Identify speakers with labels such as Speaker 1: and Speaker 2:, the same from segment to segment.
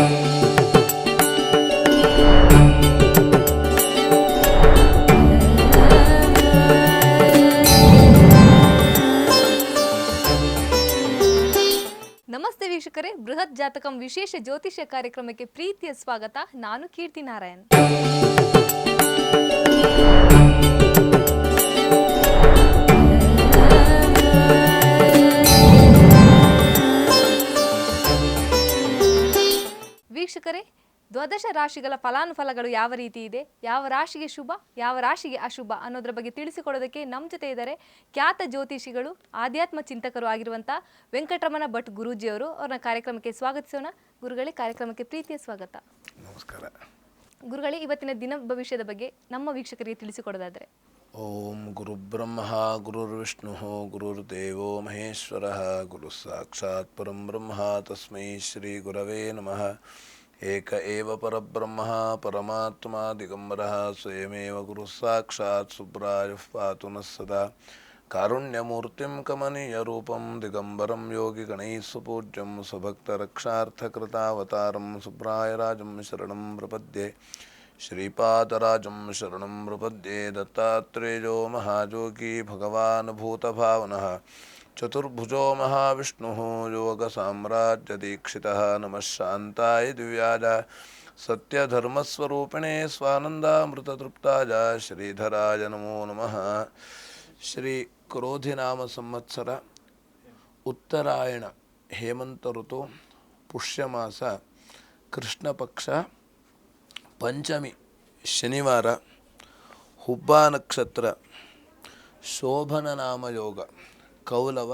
Speaker 1: ನಮಸ್ತೆ ವೀಕ್ಷಕರೇ, ಬೃಹತ್ ಜಾತಕಂ ವಿಶೇಷ ಜ್ಯೋತಿಷ್ಯ ಕಾರ್ಯಕ್ರಮಕ್ಕೆ ಪ್ರೀತಿಯ ಸ್ವಾಗತ. ನಾನು ಕೀರ್ತಿ ನಾರಾಯಣ್. ವೀಕ್ಷಕರೇ, ದ್ವಾದಶ ರಾಶಿಗಳ ಫಲಾನುಫಲಗಳು ಯಾವ ರೀತಿ ಇದೆ, ಯಾವ ರಾಶಿಗೆ ಶುಭ, ಯಾವ ರಾಶಿಗೆ ಅಶುಭ ಅನ್ನೋದ್ರ ಬಗ್ಗೆ ತಿಳಿಸಿಕೊಡೋದಕ್ಕೆ ನಮ್ಮ ಜೊತೆ ಇದ್ದಾರೆ ಖ್ಯಾತ ಜ್ಯೋತಿಷಿಗಳು, ಆಧ್ಯಾತ್ಮ ಚಿಂತಕರು ಆಗಿರುವಂಥ ವೆಂಕಟರಮಣ ಭಟ್ ಗುರೂಜಿಯವರು. ಅವ್ರನ್ನ ಕಾರ್ಯಕ್ರಮಕ್ಕೆ ಸ್ವಾಗತಿಸೋಣ. ಗುರುಗಳೇ, ಕಾರ್ಯಕ್ರಮಕ್ಕೆ ಪ್ರೀತಿಯ ಸ್ವಾಗತ.
Speaker 2: ನಮಸ್ಕಾರ.
Speaker 1: ಗುರುಗಳೇ, ಇವತ್ತಿನ ದಿನ ಭವಿಷ್ಯದ ಬಗ್ಗೆ ನಮ್ಮ ವೀಕ್ಷಕರಿಗೆ ತಿಳಿಸಿಕೊಡೋದಾದರೆ.
Speaker 2: ಓಂ ಗುರುಬ್ರಹ್ಮ ಗುರುರ್ವಿಷ್ಣು ಗುರುರ್ದೇವೋ ಮಹೇಶ್ವರ ಗುರು ಸಾಕ್ಷಾತ್ ಪರಂ ಬ್ರಹ್ಮ ತಸ್ಮೈ ಶ್ರೀ ಗುರವೇ ನಮಃ. ಏಕ ಏವ ಪರಬ್ರಹ್ಮ ಪರಮಾತ್ಮ ದಿಗಂಬರಃ ಸ್ವಯಮೇವ ಗುರು ಸಾಕ್ಷಾತ್ ಸುಬ್ರಾಯಃ ಪಾತು ನಃ ಸದಾ. ಕಾರುಣ್ಯಮೂರ್ತಿಂ ಕಮನೀಯರೂಪಂ ದಿಗಂಬರಂ ಯೋಗಿ ಗಣೈಃ ಸುಪೂಜ್ಯಂ ಸ್ವಭಕ್ತರಕ್ಷಾರ್ಥಕೃತಾವತಾರಂ ಸುಬ್ರಾಯರಾಜಂ ಶರಣಂ ಪ್ರಪದ್ಯೆ. ಶ್ರೀಪಾದರಾಜಂ ಶರಣಂ ಪ್ರಪದ್ಯೆ. ದತ್ತಾತ್ರೇಯೋ ಮಹಾಜೋಗಿ ಭಗವಾನ್ ಭೂತಭಾವನಃ ಚತುರ್ಭುಜೋ ಮಹಾವಿಷ್ಣುಃ ಯೋಗಸಾಮ್ರಾಜ್ಯದೀಕ್ಷಿತಃ. ನಮಃ ಶಾಂತಾಯ ದಿವ್ಯಾಯ ಸತ್ಯಧರ್ಮಸ್ವರೂಪಿಣೇ ಸ್ವಾನಂದಾಮೃತತೃಪ್ತಾಯ ಶ್ರೀಧರಾಯ ನಮೋ ನಮಃ. ಶ್ರೀ ಕ್ರೋಧಿನಾಮ ಸಂವತ್ಸರ ಉತ್ತರಾಯಣ ಹೇಮಂತ ಋತು ಪುಷ್ಯಮಾಸ ಕೃಷ್ಣಪಕ್ಷ ಪಂಚಮಿ ಶನಿವಾರ ಹುಬ್ಬಾ ನಕ್ಷತ್ರ ಶೋಭನ ನಾಮಯೋಗ ಕೌಲವ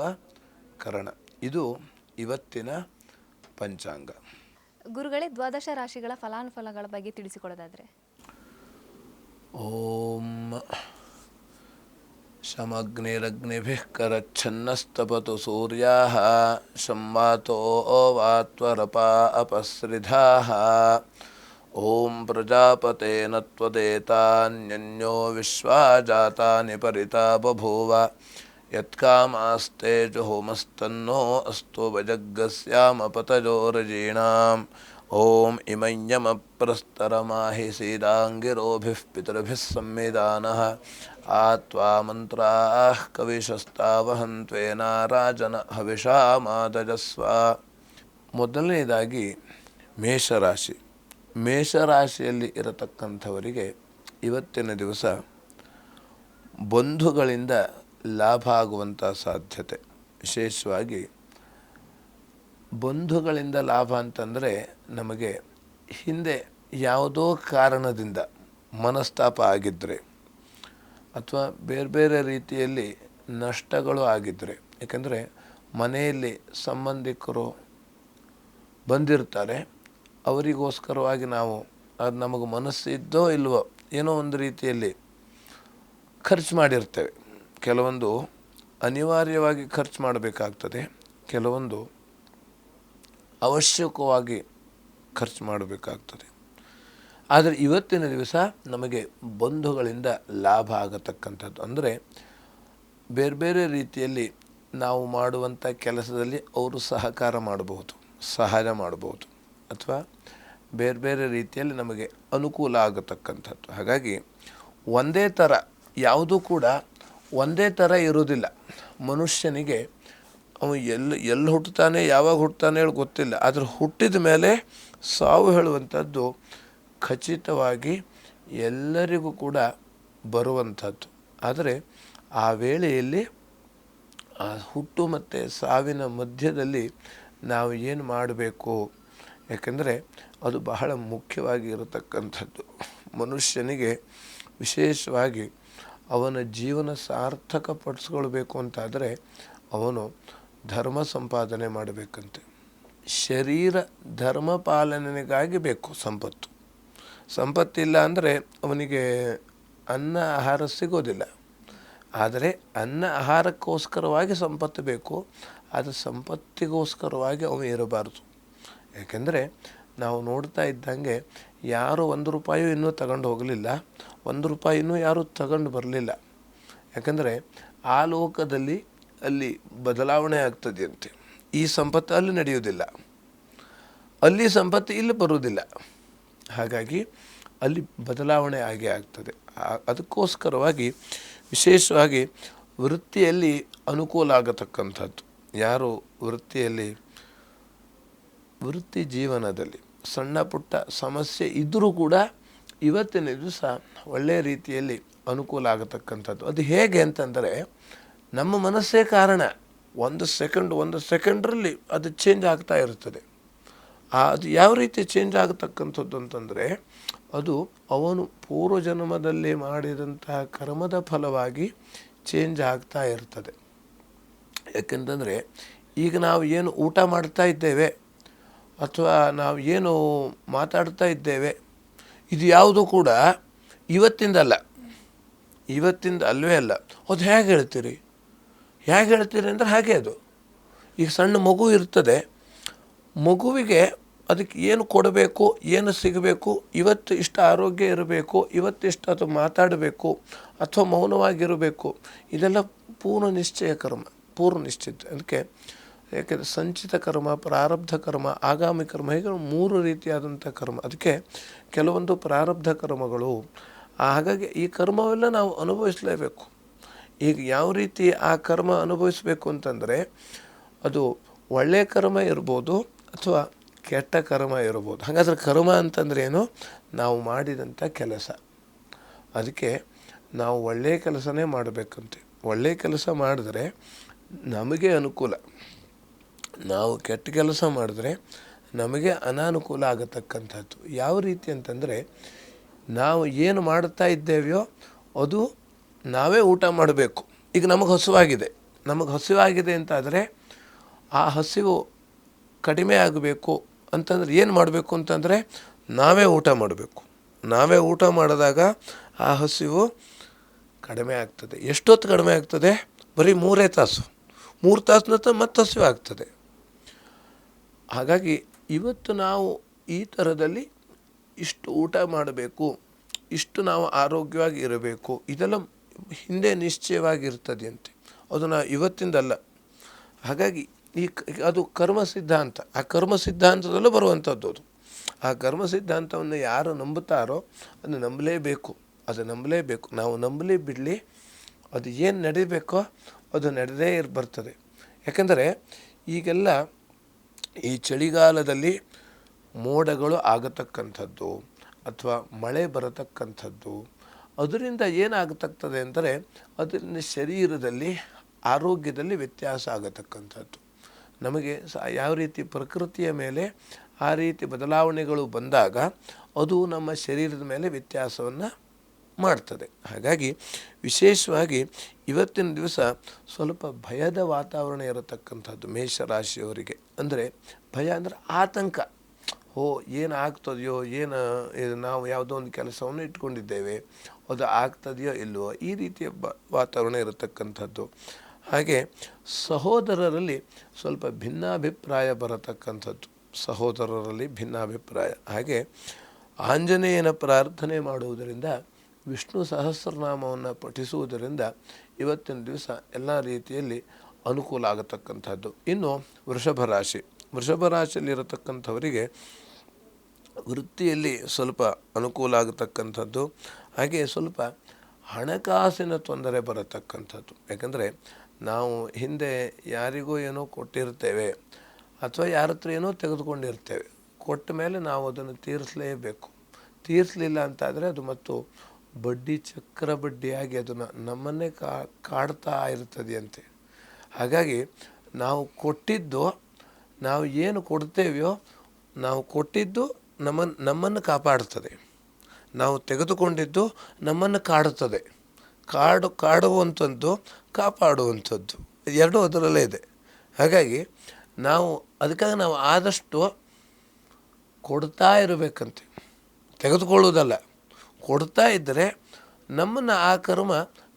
Speaker 2: ಕರಣ. ಇದು ಇವತ್ತಿನ ಪಂಚಾಂಗ.
Speaker 1: ಗುರುಗಳೇ, ದ್ವಾದಶ ರಾಶಿಗಳ ಫಲಾನುಫಲಗಳ ಬಗ್ಗೆ ತಿಳಿಸಿಕೊಡೋದಾದರೆ.
Speaker 2: ಓಂ ಶಮಗ್ನಿರಗ್ನಿಭಿಃ ಕರಚ್ಛನ್ನಸ್ತಪತು ಸೂರ್ಯಾಃ ಸಂವಾತೋ ವಾತ್ವರಪಾ ಅಪಸ್ರಿಧಾಃ. ಓಂ ಪ್ರಜಾಪತೇನ ತ್ವದೇತಾನ್ಯನ್ಯೋ ವಿಶ್ವಾ ಜಾತಾನಿ ಪರಿತಾ ಬಭೂವ. ಯತ್ಕಾಮಾಸ್ತೆ ಜುಹುಮಸ್ತನ್ನೋ ಅಸ್ತು ವಜಗ್ಗಸ್ಯಾಮ ಪತಜೋರಜೀಣಾಂ. ಓಂ ಇಮಯ್ಯಮಪ್ರಸ್ತರಮಾಹಿ ಸೀದಾಂಗಿರೋಭಿಃ ಪಿತೃಭಿಃ ಸಂವಿಧಾನಃ. ಆತ್ವಾ ಮಂತ್ರಾಃ ಕವಿಶಸ್ತಾವಹಂತ್ವೇನ ರಾಜನ ಹವಿಷಾ ಮಾದಜಸ್ವ. ಮೊದಲನೇದಾಗಿ ಮೇಷರಾಶಿ. ಮೇಷರಾಶಿಯಲ್ಲಿ ಇರತಕ್ಕಂಥವರಿಗೆ ಇವತ್ತಿನ ದಿವಸ ಬಂಧುಗಳಿಂದ ಲಾಭ ಆಗುವಂಥ ಸಾಧ್ಯತೆ. ವಿಶೇಷವಾಗಿ ಬಂಧುಗಳಿಂದ ಲಾಭ ಅಂತಂದರೆ ನಮಗೆ ಹಿಂದೆ ಯಾವುದೋ ಕಾರಣದಿಂದ ಮನಸ್ತಾಪ ಆಗಿದ್ದರೆ ಅಥವಾ ಬೇರೆ ಬೇರೆ ರೀತಿಯಲ್ಲಿ ನಷ್ಟಗಳು ಆಗಿದ್ದರೆ, ಏಕೆಂದರೆ ಮನೆಯಲ್ಲಿ ಸಂಬಂಧಿಕರು ಬಂದಿರ್ತಾರೆ, ಅವರಿಗೋಸ್ಕರವಾಗಿ ನಾವು ಅದು ನಮಗೆ ಮನಸ್ಸು ಇದ್ದೋ ಇಲ್ವೋ ಏನೋ ಒಂದು ರೀತಿಯಲ್ಲಿ ಖರ್ಚು ಮಾಡಿರ್ತೇವೆ. ಕೆಲವೊಂದು ಅನಿವಾರ್ಯವಾಗಿ ಖರ್ಚು ಮಾಡಬೇಕಾಗ್ತದೆ, ಕೆಲವೊಂದು ಅವಶ್ಯಕವಾಗಿ ಖರ್ಚು ಮಾಡಬೇಕಾಗ್ತದೆ. ಆದರೆ ಇವತ್ತಿನ ದಿವಸ ನಮಗೆ ಬಂಧುಗಳಿಂದ ಲಾಭ ಆಗತಕ್ಕಂಥದ್ದು ಅಂದರೆ ಬೇರೆ ಬೇರೆ ರೀತಿಯಲ್ಲಿ ನಾವು ಮಾಡುವಂಥ ಕೆಲಸದಲ್ಲಿ ಅವರು ಸಹಕಾರ ಮಾಡಬಹುದು, ಸಹಾಯ ಮಾಡಬಹುದು, ಅಥವಾ ಬೇರೆ ಬೇರೆ ರೀತಿಯಲ್ಲಿ ನಮಗೆ ಅನುಕೂಲ ಆಗತಕ್ಕಂಥದ್ದು. ಹಾಗಾಗಿ ಒಂದೇ ಥರ ಯಾವುದೂ ಕೂಡ ಒಂದೇ ಥರ ಇರೋದಿಲ್ಲ. ಮನುಷ್ಯನಿಗೆ ಅವನು ಎಲ್ಲಿ ಹುಟ್ಟುತ್ತಾನೆ, ಯಾವಾಗ ಹುಟ್ಟುತ್ತಾನೆ ಹೇಳಿ ಗೊತ್ತಿಲ್ಲ. ಆದರೆ ಹುಟ್ಟಿದ ಮೇಲೆ ಸಾವು ಹೇಳುವಂಥದ್ದು ಖಚಿತವಾಗಿ ಎಲ್ಲರಿಗೂ ಕೂಡ ಬರುವಂಥದ್ದು. ಆದರೆ ಆ ವೇಳೆಯಲ್ಲಿ ಆ ಹುಟ್ಟು ಮತ್ತು ಸಾವಿನ ಮಧ್ಯದಲ್ಲಿ ನಾವು ಏನು ಮಾಡಬೇಕು, ಯಾಕೆಂದರೆ ಅದು ಬಹಳ ಮುಖ್ಯವಾಗಿ ಇರತಕ್ಕಂಥದ್ದು. ಮನುಷ್ಯನಿಗೆ ವಿಶೇಷವಾಗಿ ಅವನ ಜೀವನ ಸಾರ್ಥಕಪಡಿಸ್ಕೊಳ್ಬೇಕು ಅಂತಾದರೆ ಅವನು ಧರ್ಮ ಸಂಪಾದನೆ ಮಾಡಬೇಕಂತೆ. ಶರೀರ ಧರ್ಮ ಪಾಲನೆಗಾಗಿ ಬೇಕು ಸಂಪತ್ತು. ಸಂಪತ್ತಿಲ್ಲ ಅಂದರೆ ಅವನಿಗೆ ಅನ್ನ ಆಹಾರ ಸಿಗೋದಿಲ್ಲ. ಆದರೆ ಅನ್ನ ಆಹಾರಕ್ಕೋಸ್ಕರವಾಗಿ ಸಂಪತ್ತು ಬೇಕು, ಆದರೆ ಸಂಪತ್ತಿಗೋಸ್ಕರವಾಗಿ ಅವನು ಇರಬಾರ್ದು. ಯಾಕೆಂದರೆ ನಾವು ನೋಡ್ತಾ ಇದ್ದಂಗೆ ಯಾರು 1 ರೂಪಾಯಿ ಇನ್ನೂ ತಗೊಂಡು ಹೋಗಲಿಲ್ಲ, 1 ರೂಪಾಯಿ ಇನ್ನೂ ಯಾರೂ ತಗೊಂಡು ಬರಲಿಲ್ಲ. ಯಾಕಂದರೆ ಆ ಲೋಕದಲ್ಲಿ ಅಲ್ಲಿ ಬದಲಾವಣೆ ಆಗ್ತದೆಯಂತೆ, ಈ ಸಂಪತ್ತು ಅಲ್ಲಿ ನಡೆಯುವುದಿಲ್ಲ. ಅಲ್ಲಿ ಸಂಪತ್ತು ಇಲ್ಲಿ ಬರುವುದಿಲ್ಲ. ಹಾಗಾಗಿ ಅಲ್ಲಿ ಬದಲಾವಣೆ ಆಗೇ ಆಗ್ತದೆ. ಅದಕ್ಕೋಸ್ಕರವಾಗಿ ವಿಶೇಷವಾಗಿ ವೃತ್ತಿಯಲ್ಲಿ ಅನುಕೂಲ ಆಗತಕ್ಕಂಥದ್ದು, ಯಾರು ವೃತ್ತಿ ಜೀವನದಲ್ಲಿ ಸಣ್ಣ ಪುಟ್ಟ ಸಮಸ್ಯೆ ಇದ್ದರೂ ಕೂಡ ಇವತ್ತಿನ ದಿವಸ ಒಳ್ಳೆಯ ರೀತಿಯಲ್ಲಿ ಅನುಕೂಲ ಆಗತಕ್ಕಂಥದ್ದು. ಅದು ಹೇಗೆ ಅಂತಂದರೆ ನಮ್ಮ ಮನಸ್ಸೇ ಕಾರಣ. ಒಂದು ಸೆಕೆಂಡ್ರಲ್ಲಿ ಅದು ಚೇಂಜ್ ಆಗ್ತಾ ಇರ್ತದೆ. ಅದು ಯಾವ ರೀತಿ ಚೇಂಜ್ ಆಗತಕ್ಕಂಥದ್ದು ಅಂತಂದರೆ ಅದು ಅವನು ಪೂರ್ವಜನ್ಮದಲ್ಲಿ ಮಾಡಿದಂತಹ ಕರ್ಮದ ಫಲವಾಗಿ ಚೇಂಜ್ ಆಗ್ತಾ ಇರ್ತದೆ. ಯಾಕೆಂತಂದರೆ ಈಗ ನಾವು ಏನು ಊಟ ಮಾಡ್ತಾ ಇದ್ದೇವೆ ಅಥವಾ ನಾವು ಏನು ಮಾತಾಡ್ತಾ ಇದ್ದೇವೆ, ಇದು ಯಾವುದೂ ಕೂಡ ಇವತ್ತಿಂದ ಅಲ್ಲವೇ ಅಲ್ಲ. ಅದು ಹೇಗೆ ಹೇಳ್ತೀರಿ ಅಂದರೆ ಹಾಗೆ ಅದು. ಈಗ ಸಣ್ಣ ಮಗು ಇರ್ತದೆ, ಮಗುವಿಗೆ ಅದಕ್ಕೆ ಏನು ಕೊಡಬೇಕು, ಏನು ಸಿಗಬೇಕು, ಇವತ್ತು ಇಷ್ಟು ಆರೋಗ್ಯ ಇರಬೇಕು, ಇವತ್ತಿಷ್ಟು ಅದು ಮಾತಾಡಬೇಕು ಅಥವಾ ಮೌನವಾಗಿರಬೇಕು, ಇದೆಲ್ಲ ಪೂರ್ಣ ನಿಶ್ಚಿತ. ಅದಕ್ಕೆ ಯಾಕೆಂದರೆ ಸಂಚಿತ ಕರ್ಮ, ಪ್ರಾರಬ್ಧ ಕರ್ಮ, ಆಗಾಮಿ ಕರ್ಮ, ಹೀಗೆ 3 ರೀತಿಯಾದಂಥ ಕರ್ಮ. ಅದಕ್ಕೆ ಕೆಲವೊಂದು ಪ್ರಾರಬ್ಧ ಕರ್ಮಗಳು. ಹಾಗಾಗಿ ಈ ಕರ್ಮವೆಲ್ಲ ನಾವು ಅನುಭವಿಸಲೇಬೇಕು. ಈಗ ಯಾವ ರೀತಿ ಆ ಕರ್ಮ ಅನುಭವಿಸಬೇಕು ಅಂತಂದರೆ ಅದು ಒಳ್ಳೆಯ ಕರ್ಮ ಇರ್ಬೋದು ಅಥವಾ ಕೆಟ್ಟ ಕರ್ಮ ಇರ್ಬೋದು. ಹಾಗಾದ್ರೆ ಕರ್ಮ ಅಂತಂದ್ರೆ ಏನು? ನಾವು ಮಾಡಿದಂಥ ಕೆಲಸ. ಅದಕ್ಕೆ ನಾವು ಒಳ್ಳೆಯ ಕೆಲಸನೇ ಮಾಡಬೇಕಂತೆ. ಒಳ್ಳೆಯ ಕೆಲಸ ಮಾಡಿದ್ರೆ ನಮಗೆ ಅನುಕೂಲ, ನಾವು ಕೆಟ್ಟ ಕೆಲಸ ಮಾಡಿದ್ರೆ ನಮಗೆ ಅನಾನುಕೂಲ ಆಗತಕ್ಕಂಥದ್ದು. ಯಾವ ರೀತಿ ಅಂತಂದರೆ ನಾವು ಏನು ಮಾಡ್ತಾ ಇದ್ದೇವೆಯೋ ಅದು ನಾವೇ ಊಟ ಮಾಡಬೇಕು. ಈಗ ನಮಗೆ ಹಸಿವಾಗಿದೆ ಅಂತಾದರೆ ಆ ಹಸಿವು ಕಡಿಮೆ ಆಗಬೇಕು ಅಂತಂದರೆ ಏನು ಮಾಡಬೇಕು ಅಂತಂದರೆ ನಾವೇ ಊಟ ಮಾಡಬೇಕು. ನಾವೇ ಊಟ ಮಾಡಿದಾಗ ಆ ಹಸಿವು ಕಡಿಮೆ ಆಗ್ತದೆ. ಎಷ್ಟೊತ್ತು ಕಡಿಮೆ ಆಗ್ತದೆ? ಬರೀ 3 ತಾಸು. 3 ತಾಸು ನಂತರ ಮತ್ತೆ ಹಸಿವು ಆಗ್ತದೆ. ಹಾಗಾಗಿ ಇವತ್ತು ನಾವು ಈ ಥರದಲ್ಲಿ ಇಷ್ಟು ಊಟ ಮಾಡಬೇಕು, ಇಷ್ಟು ನಾವು ಆರೋಗ್ಯವಾಗಿ ಇರಬೇಕು, ಇದೆಲ್ಲ ಹಿಂದೆ ನಿಶ್ಚಯವಾಗಿರ್ತದೆ ಅಂತೆ. ಅದು ನಾವು ಇವತ್ತಿಂದಲ್ಲ. ಹಾಗಾಗಿ ಅದು ಕರ್ಮ ಸಿದ್ಧಾಂತ. ಆ ಕರ್ಮ ಸಿದ್ಧಾಂತದಲ್ಲೂ ಬರುವಂಥದ್ದು ಅದು. ಆ ಕರ್ಮ ಸಿದ್ಧಾಂತವನ್ನು ಯಾರು ನಂಬುತ್ತಾರೋ ಅದು ನಂಬಲೇಬೇಕು. ನಾವು ನಂಬಲಿ ಬಿಡಲಿ, ಅದು ಏನು ನಡೀಬೇಕೋ ಅದು ನಡೆದೇ ಬರ್ತದೆ. ಯಾಕೆಂದರೆ ಈಗೆಲ್ಲ ಈ ಚಳಿಗಾಲದಲ್ಲಿ ಮೋಡಗಳು ಆಗತಕ್ಕಂಥದ್ದು ಅಥವಾ ಮಳೆ ಬರತಕ್ಕಂಥದ್ದು, ಅದರಿಂದ ಏನಾಗತಕ್ಕಂಥದ್ದು ಅಂದರೆ ಅದರಿಂದ ಶರೀರದಲ್ಲಿ ಆರೋಗ್ಯದಲ್ಲಿ ವ್ಯತ್ಯಾಸ ಆಗತಕ್ಕಂಥದ್ದು. ನಮಗೆ ಯಾವ ರೀತಿ ಪ್ರಕೃತಿಯ ಮೇಲೆ ಆ ರೀತಿ ಬದಲಾವಣೆಗಳು ಬಂದಾಗ ಅದು ನಮ್ಮ ಶರೀರದ ಮೇಲೆ ವ್ಯತ್ಯಾಸವನ್ನು ಮಾಡ್ತದೆ. ಹಾಗಾಗಿ ವಿಶೇಷವಾಗಿ ಇವತ್ತಿನ ದಿವಸ ಸ್ವಲ್ಪ ಭಯದ ವಾತಾವರಣ ಇರತಕ್ಕಂಥದ್ದು ಮೇಷರಾಶಿಯವರಿಗೆ. ಅಂದರೆ ಭಯ ಅಂದರೆ ಆತಂಕ. ಏನಾಗ್ತದೆಯೋ, ನಾವು ಯಾವುದೋ ಒಂದು ಕೆಲಸವನ್ನು ಇಟ್ಕೊಂಡಿದ್ದೇವೆ, ಅದು ಆಗ್ತದೆಯೋ ಇಲ್ವೋ, ಈ ರೀತಿಯ ವಾತಾವರಣ ಇರತಕ್ಕಂಥದ್ದು. ಹಾಗೆ ಸಹೋದರರಲ್ಲಿ ಸ್ವಲ್ಪ ಭಿನ್ನಾಭಿಪ್ರಾಯ ಬರತಕ್ಕಂಥದ್ದು. ಹಾಗೆ ಆಂಜನೇಯನ ಪ್ರಾರ್ಥನೆ ಮಾಡುವುದರಿಂದ, ವಿಷ್ಣು ಸಹಸ್ರನಾಮವನ್ನು ಪಠಿಸುವುದರಿಂದ ಇವತ್ತಿನ ದಿವಸ ಎಲ್ಲ ರೀತಿಯಲ್ಲಿ ಅನುಕೂಲ ಆಗತಕ್ಕಂಥದ್ದು. ಇನ್ನು ವೃಷಭ ರಾಶಿಯಲ್ಲಿರತಕ್ಕಂಥವರಿಗೆ ವೃತ್ತಿಯಲ್ಲಿ ಸ್ವಲ್ಪ ಅನುಕೂಲ ಆಗತಕ್ಕಂಥದ್ದು. ಹಾಗೆ ಸ್ವಲ್ಪ ಹಣಕಾಸಿನ ತೊಂದರೆ ಬರತಕ್ಕಂಥದ್ದು. ಯಾಕಂದರೆ ನಾವು ಹಿಂದೆ ಯಾರಿಗೂ ಏನೋ ಕೊಟ್ಟಿರ್ತೇವೆ ಅಥವಾ ಯಾರ ಹತ್ರ ಏನೋ ತೆಗೆದುಕೊಂಡಿರ್ತೇವೆ. ಕೊಟ್ಟ ಮೇಲೆ ನಾವು ಅದನ್ನು ತೀರಿಸಲೇಬೇಕು. ತೀರಿಸಲಿಲ್ಲ ಅಂತಾದರೆ ಅದು ಮತ್ತು ಚಕ್ರ ಬಡ್ಡಿಯಾಗಿ ಅದು ನಮ್ಮನ್ನೇ ಕಾಡ್ತಾ ಇರ್ತದೆಯಂತೆ. ಹಾಗಾಗಿ ನಾವು ಏನು ಕೊಡ್ತೇವೆಯೋ, ನಾವು ಕೊಟ್ಟಿದ್ದು ನಮ್ಮನ್ನು ಕಾಪಾಡ್ತದೆ, ನಾವು ತೆಗೆದುಕೊಂಡಿದ್ದು ನಮ್ಮನ್ನು ಕಾಡುತ್ತದೆ. ಕಾಡುವಂಥದ್ದು, ಕಾಪಾಡುವಂಥದ್ದು ಎರಡೂ ಅದರಲ್ಲೇ ಇದೆ. ಹಾಗಾಗಿ ಅದಕ್ಕಾಗಿ ನಾವು ಆದಷ್ಟು ಕೊಡ್ತಾ ಇರಬೇಕಂತೆ, ತೆಗೆದುಕೊಳ್ಳುವುದಲ್ಲ. ಕೊಡ್ತಾ ಇದ್ದರೆ ನಮ್ಮನ್ನು ಆ ಕರ್ಮ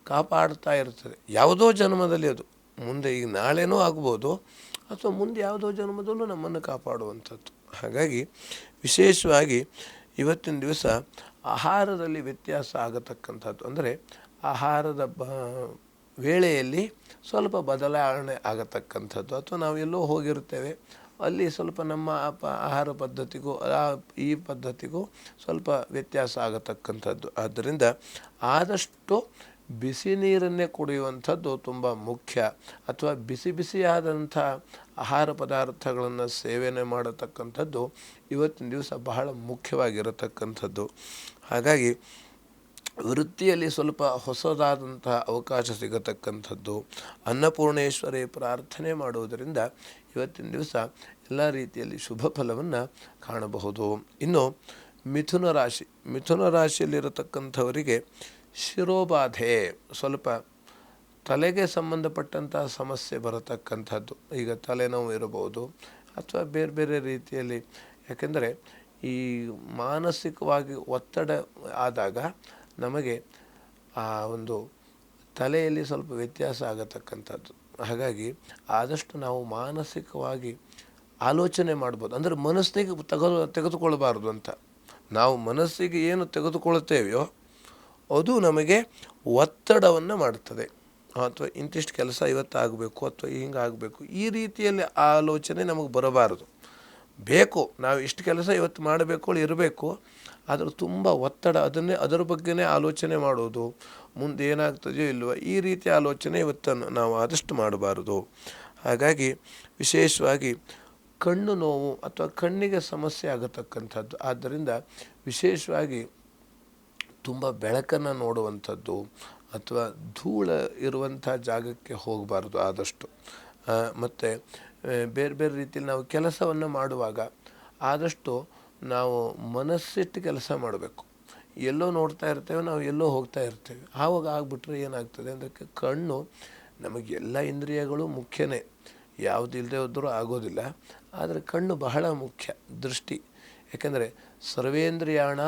Speaker 2: ಕಾಪಾಡ್ತಾ ಇರ್ತದೆ. ಯಾವುದೋ ಜನ್ಮದಲ್ಲಿ ಅದು ಮುಂದೆ, ಈಗ ನಾಳೆನೂ ಆಗ್ಬೋದು ಅಥವಾ ಮುಂದೆ ಯಾವುದೋ ಜನ್ಮದಲ್ಲೂ ನಮ್ಮನ್ನು ಕಾಪಾಡುವಂಥದ್ದು. ಹಾಗಾಗಿ ವಿಶೇಷವಾಗಿ ಇವತ್ತಿನ ದಿವಸ ಆಹಾರದಲ್ಲಿ ವ್ಯತ್ಯಾಸ ಆಗತಕ್ಕಂಥದ್ದು. ಅಂದರೆ ಆಹಾರದ ವೇಳೆಯಲ್ಲಿ ಸ್ವಲ್ಪ ಬದಲಾವಣೆ ಆಗತಕ್ಕಂಥದ್ದು. ಅಥವಾ ನಾವು ಎಲ್ಲೋ ಹೋಗಿರ್ತೇವೆ, ಅಲ್ಲಿ ಸ್ವಲ್ಪ ನಮ್ಮ ಆಹಾರ ಪದ್ಧತಿಗೂ ಈ ಪದ್ಧತಿಗೂ ಸ್ವಲ್ಪ ವ್ಯತ್ಯಾಸ ಆಗತಕ್ಕಂಥದ್ದು. ಆದ್ದರಿಂದ ಆದಷ್ಟು ಬಿಸಿ ನೀರನ್ನೇ ಕುಡಿಯುವಂಥದ್ದು ತುಂಬ ಮುಖ್ಯ. ಅಥವಾ ಬಿಸಿ ಬಿಸಿಯಾದಂಥ ಆಹಾರ ಪದಾರ್ಥಗಳನ್ನು ಸೇವನೆ ಮಾಡತಕ್ಕಂಥದ್ದು ಇವತ್ತಿನ ದಿವಸ ಬಹಳ ಮುಖ್ಯವಾಗಿರತಕ್ಕಂಥದ್ದು. ಹಾಗಾಗಿ ವೃತ್ತಿಯಲ್ಲಿ ಸ್ವಲ್ಪ ಹೊಸದಾದಂತಹ ಅವಕಾಶ ಸಿಗತಕ್ಕಂಥದ್ದು, ಅನ್ನಪೂರ್ಣೇಶ್ವರಿ ಪ್ರಾರ್ಥನೆ ಮಾಡುವುದರಿಂದ ಇವತ್ತಿನ ದಿವಸ ಎಲ್ಲ ರೀತಿಯಲ್ಲಿ ಶುಭ ಫಲವನ್ನು ಕಾಣಬಹುದು. ಇನ್ನು ಮಿಥುನ ರಾಶಿಯಲ್ಲಿರತಕ್ಕಂಥವರಿಗೆ ಶಿರೋಬಾಧೆ, ಸ್ವಲ್ಪ ತಲೆಗೆ ಸಂಬಂಧಪಟ್ಟಂಥ ಸಮಸ್ಯೆ ಬರತಕ್ಕಂಥದ್ದು. ಈಗ ತಲೆನೋವು ಇರಬಹುದು ಅಥವಾ ಬೇರೆ ಬೇರೆ ರೀತಿಯಲ್ಲಿ. ಯಾಕೆಂದರೆ ಈ ಮಾನಸಿಕವಾಗಿ ಒತ್ತಡ ಆದಾಗ ನಮಗೆ ಆ ಒಂದು ತಲೆಯಲ್ಲಿ ಸ್ವಲ್ಪ ವ್ಯತ್ಯಾಸ ಆಗತಕ್ಕಂಥದ್ದು. ಹಾಗಾಗಿ ಆದಷ್ಟು ನಾವು ಮಾನಸಿಕವಾಗಿ ಆಲೋಚನೆ ಮಾಡ್ಬೋದು. ಅಂದರೆ ಮನಸ್ಸಿಗೆ ತೆಗೆದುಕೊಳ್ಬಾರ್ದು ಅಂತ. ನಾವು ಮನಸ್ಸಿಗೆ ಏನು ತೆಗೆದುಕೊಳ್ತೇವೆಯೋ ಅದು ನಮಗೆ ಒತ್ತಡವನ್ನು ಮಾಡ್ತದೆ. ಅಥವಾ ಇಂತಿಷ್ಟು ಕೆಲಸ ಇವತ್ತು ಆಗಬೇಕು ಅಥವಾ ಹಿಂಗೆ ಆಗಬೇಕು, ಈ ರೀತಿಯಲ್ಲಿ ಆಲೋಚನೆ ನಮಗೆ ಬರಬಾರದು. ಬೇಕು, ನಾವು ಇಷ್ಟು ಕೆಲಸ ಇವತ್ತು ಮಾಡಬೇಕು ಇರಬೇಕು, ಆದರೆ ತುಂಬ ಒತ್ತಡ, ಅದರ ಬಗ್ಗೆನೇ ಆಲೋಚನೆ ಮಾಡೋದು, ಮುಂದೆ ಏನಾಗ್ತದೆಯೋ ಇಲ್ವೋ, ಈ ರೀತಿ ಆಲೋಚನೆ ಇವತ್ತನ್ನು ನಾವು ಆದಷ್ಟು ಮಾಡಬಾರದು. ಹಾಗಾಗಿ ವಿಶೇಷವಾಗಿ ಕಣ್ಣು ನೋವು ಅಥವಾ ಕಣ್ಣಿಗೆ ಸಮಸ್ಯೆ ಆಗತಕ್ಕಂಥದ್ದು. ಆದ್ದರಿಂದ ವಿಶೇಷವಾಗಿ ತುಂಬ ಬೆಳಕನ್ನು ನೋಡುವಂಥದ್ದು ಅಥವಾ ಧೂಳ ಇರುವಂಥ ಜಾಗಕ್ಕೆ ಹೋಗಬಾರ್ದು ಆದಷ್ಟು. ಮತ್ತು ಬೇರೆ ಬೇರೆ ರೀತಿಯಲ್ಲಿ ನಾವು ಕೆಲಸವನ್ನು ಮಾಡುವಾಗ ಆದಷ್ಟು ನಾವು ಮನಸ್ಸಿಟ್ಟು ಕೆಲಸ ಮಾಡಬೇಕು. ಎಲ್ಲೋ ನೋಡ್ತಾ ಇರ್ತೇವೆ, ನಾವು ಎಲ್ಲೋ ಹೋಗ್ತಾ ಇರ್ತೇವೆ. ಆವಾಗ ಆಗಿಬಿಟ್ರೆ ಏನಾಗ್ತದೆ ಅಂದರೆ, ಕಣ್ಣು ನಮಗೆ ಎಲ್ಲ ಇಂದ್ರಿಯಗಳು ಮುಖ್ಯನೇ, ಯಾವುದು ಇಲ್ಲದೆ ಹೋದರೂ ಆಗೋದಿಲ್ಲ. ಆದರೆ ಕಣ್ಣು ಬಹಳ ಮುಖ್ಯ, ದೃಷ್ಟಿ. ಯಾಕೆಂದರೆ ಸರ್ವೇಂದ್ರಿಯಾಣ